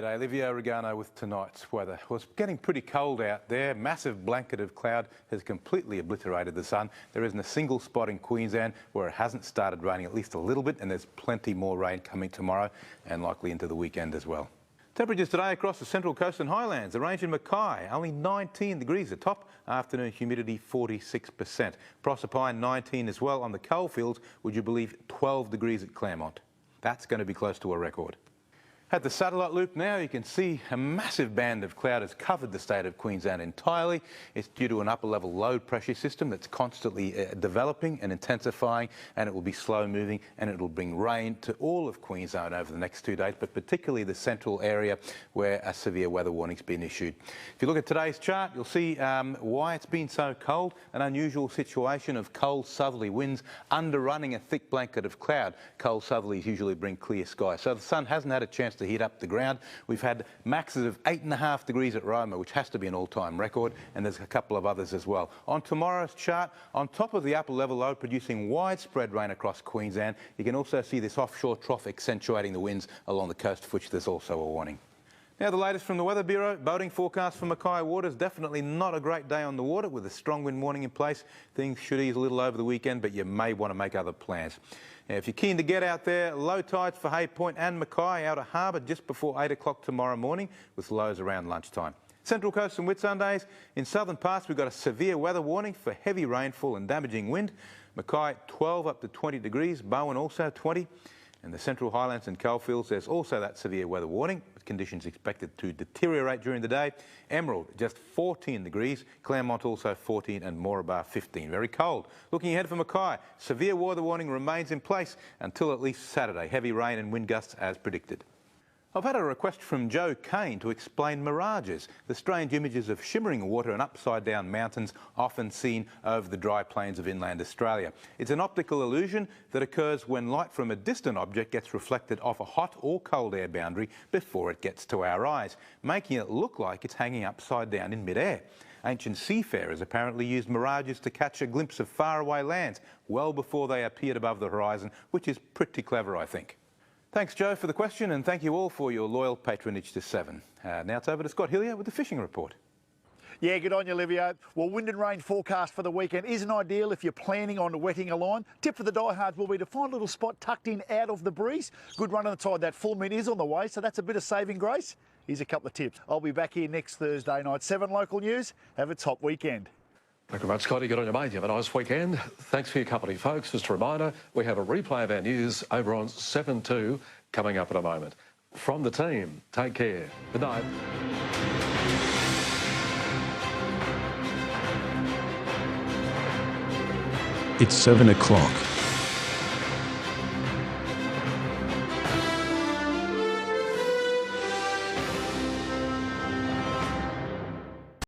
G'day, Livio, Regano with tonight's weather. Well, it's getting pretty cold out there. Massive blanket of cloud has completely obliterated the sun. There isn't a single spot in Queensland where it hasn't started raining at least a little bit, and there's plenty more rain coming tomorrow and likely into the weekend as well. Temperatures today across the Central Coast and Highlands. The range in Mackay, only 19 degrees at top. Afternoon humidity 46%. Proserpine 19 as well. On the coalfields, would you believe 12 degrees at Claremont? That's going to be close to a record. At the satellite loop now, you can see a massive band of cloud has covered the state of Queensland entirely. It's due to an upper level low pressure system that's constantly developing and intensifying, and it will be slow moving, and it will bring rain to all of Queensland over the next 2 days, but particularly the central area where a severe weather warning's been issued. If you look at today's chart, you'll see why it's been so cold. An unusual situation of cold southerly winds underrunning a thick blanket of cloud. Cold southerlies usually bring clear skies, so the sun hasn't had a chance to heat up the ground. We've had maxes of 8.5 degrees at Roma, which has to be an all-time record, and there's a couple of others as well. On tomorrow's chart, on top of the upper level low producing widespread rain across Queensland, you can also see this offshore trough accentuating the winds along the coast, for which there's also a warning. Now the latest from the Weather Bureau. Boating forecast for Mackay waters. Definitely not a great day on the water with a strong wind warning in place. Things should ease a little over the weekend, but you may want to make other plans. Now, if you're keen to get out there, low tides for Hay Point and Mackay out of harbour just before 8 o'clock tomorrow morning, with lows around lunchtime. Central Coast and Whitsundays. In southern parts, we've got a severe weather warning for heavy rainfall and damaging wind. Mackay 12 up to 20 degrees, Bowen also 20. In the Central Highlands and coalfields, there's also that severe weather warning, with conditions expected to deteriorate during the day. Emerald, just 14 degrees. Claremont also 14 and Mooraba 15. Very cold. Looking ahead for Mackay, severe weather warning remains in place until at least Saturday. Heavy rain and wind gusts as predicted. I've had a request from Joe Kane to explain mirages, the strange images of shimmering water and upside-down mountains often seen over the dry plains of inland Australia. It's an optical illusion that occurs when light from a distant object gets reflected off a hot or cold air boundary before it gets to our eyes, making it look like it's hanging upside down in mid-air. Ancient seafarers apparently used mirages to catch a glimpse of faraway lands well before they appeared above the horizon, which is pretty clever, I think. Thanks, Joe, for the question, and thank you all for your loyal patronage to 7. Now it's over to Scott Hillier with the fishing report. Yeah, good on you, Livio. Well, wind and rain forecast for the weekend isn't ideal if you're planning on wetting a line. Tip for the diehards will be to find a little spot tucked in out of the breeze. Good run on the tide. That full moon is on the way, so that's a bit of saving grace. Here's a couple of tips. I'll be back here next Thursday night. 7 local news. Have a top weekend. Thank you very much, Scotty. Good on you, mate. You have a nice weekend. Thanks for your company, folks. Just a reminder, we have a replay of our news over on 7-2 coming up in a moment. From the team, take care. Good night. It's 7 o'clock.